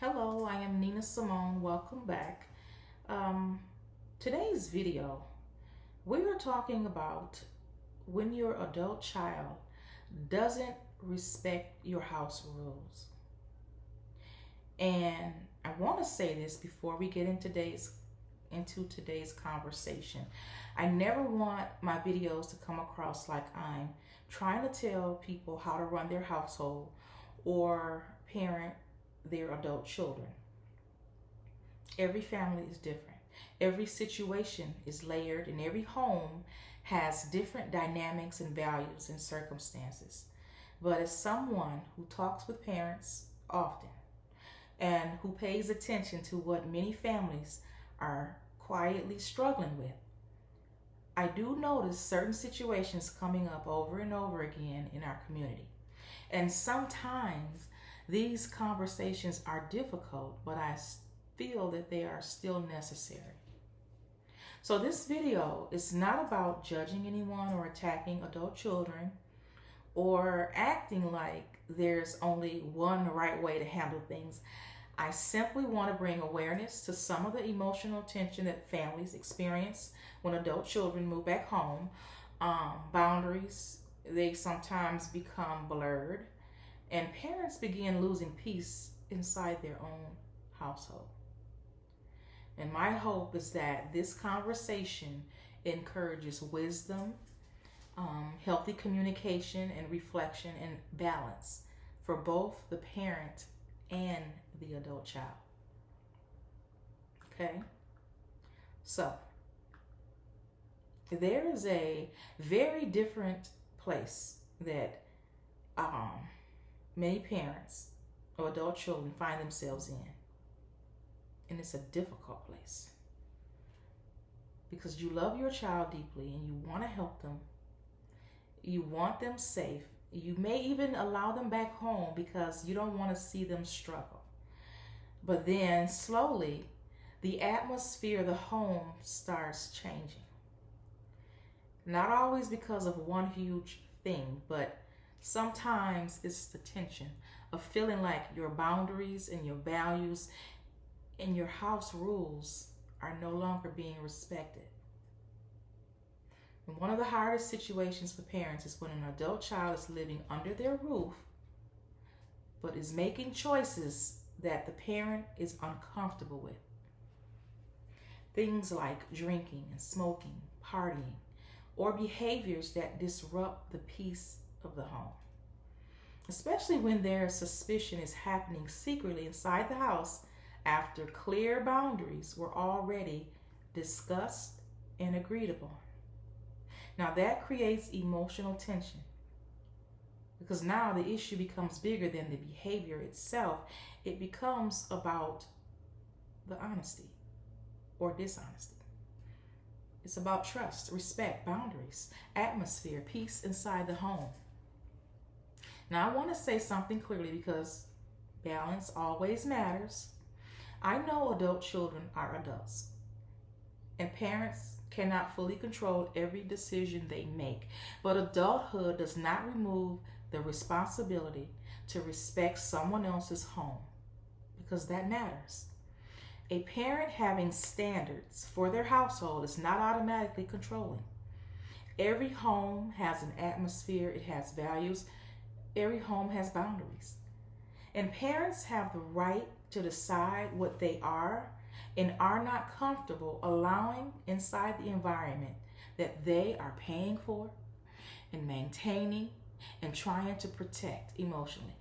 Hello, I am Nina Simone. Welcome back. Um, Today's video, we are talking about when your adult child doesn't respect your house rules. And I want to say this before we get into today's conversation. I never want my videos to come across like I'm trying to tell people how to run their household or parent their adult children. Every family is different. Every situation is layered, and every home has different dynamics and values and circumstances. But as someone who talks with parents often and who pays attention to what many families are quietly struggling with, I do notice certain situations coming up over and over again in our community. And sometimes these conversations are difficult, but I feel that they are still necessary. So, this video is not about judging anyone or attacking adult children or acting like there's only one right way to handle things. I simply want to bring awareness to some of the emotional tension that families experience when adult children move back home. Boundaries, they sometimes become blurred, and parents begin losing peace inside their own household. And my hope is that this conversation encourages wisdom, healthy communication, and reflection and balance for both the parent and the adult child. Okay? So, there is a very different place that many parents or adult children find themselves in. And it's a difficult place because you love your child deeply and you want to help them. You want them safe. You may even allow them back home because you don't want to see them struggle. But then slowly, the atmosphere of the home starts changing. Not always because of one huge thing, but sometimes it's the tension of feeling like your boundaries and your values and your house rules are no longer being respected. And one of the hardest situations for parents is when an adult child is living under their roof but is making choices that the parent is uncomfortable with. Things like drinking and smoking, partying, or behaviors that disrupt the peace of the home. Especially when their suspicion is happening secretly inside the house after clear boundaries were already discussed and agreed upon. Now that creates emotional tension because now the issue becomes bigger than the behavior itself. It becomes about the honesty or dishonesty. It's about trust, respect, boundaries, atmosphere, peace inside the home. Now I want to say something clearly because balance always matters. I know adult children are adults, and parents cannot fully control every decision they make. But adulthood does not remove the responsibility to respect someone else's home because that matters. A parent having standards for their household is not automatically controlling. Every home has an atmosphere, it has values, every home has boundaries. And parents have the right to decide what they are and are not comfortable allowing inside the environment that they are paying for and maintaining and trying to protect emotionally,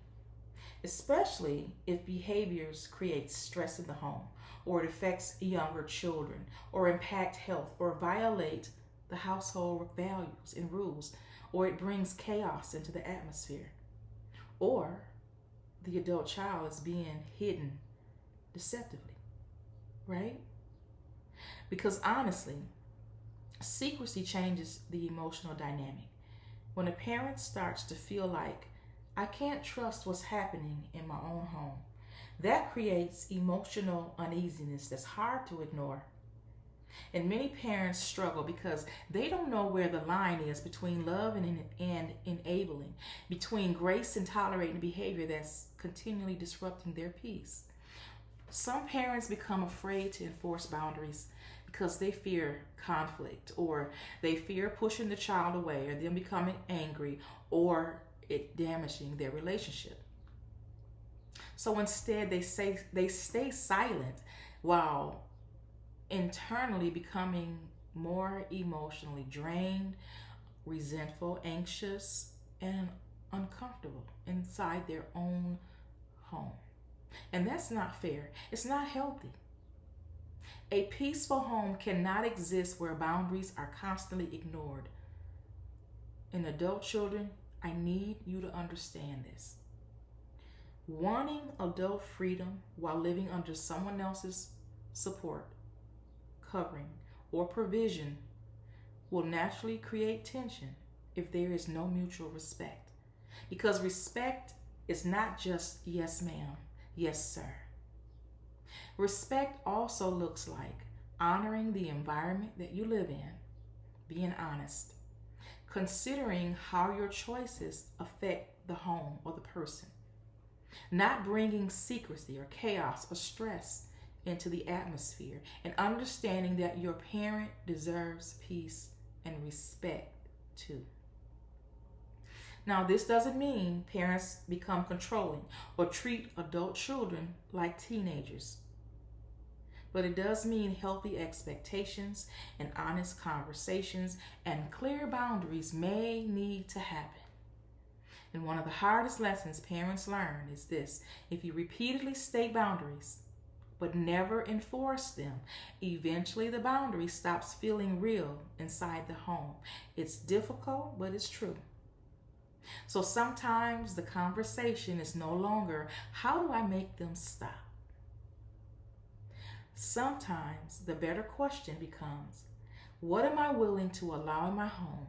especially if behaviors create stress in the home or it affects younger children or impact health or violate the household values and rules, or it brings chaos into the atmosphere, or the adult child is being hidden deceptively, right? Because honestly, secrecy changes the emotional dynamic. When a parent starts to feel like, I can't trust what's happening in my own home, that creates emotional uneasiness that's hard to ignore. And many parents struggle because they don't know where the line is between love and enabling, between grace and tolerating behavior that's continually disrupting their peace. Some parents become afraid to enforce boundaries because they fear conflict, or they fear pushing the child away, or them becoming angry, or it damaging their relationship. So instead they stay silent while internally becoming more emotionally drained, resentful, anxious, and uncomfortable inside their own home. And that's not fair. It's not healthy. A peaceful home cannot exist where boundaries are constantly ignored. And adult children, I need you to understand this. Wanting adult freedom while living under someone else's support, covering, or provision will naturally create tension if there is no mutual respect. Because respect is not just yes, ma'am, yes, sir. Respect also looks like honoring the environment that you live in, being honest, considering how your choices affect the home or the person, not bringing secrecy or chaos or stress into the atmosphere, and understanding that your parent deserves peace and respect too. Now, this doesn't mean parents become controlling or treat adult children like teenagers, but it does mean healthy expectations and honest conversations and clear boundaries may need to happen. And one of the hardest lessons parents learn is this: if you repeatedly state boundaries but never enforce them, eventually the boundary stops feeling real inside the home. It's difficult, but it's true. So sometimes the conversation is no longer, how do I make them stop? Sometimes the better question becomes, what am I willing to allow in my home?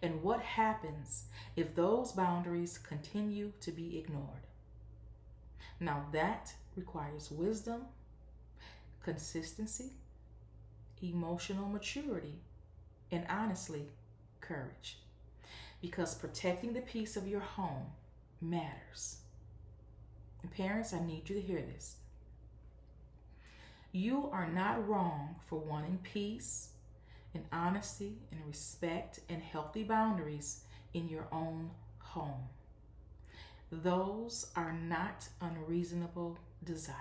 And what happens if those boundaries continue to be ignored? Now that requires wisdom, consistency, emotional maturity, and honestly, courage. Because protecting the peace of your home matters. And parents, I need you to hear this. You are not wrong for wanting peace and honesty and respect and healthy boundaries in your own home. Those are not unreasonable desires.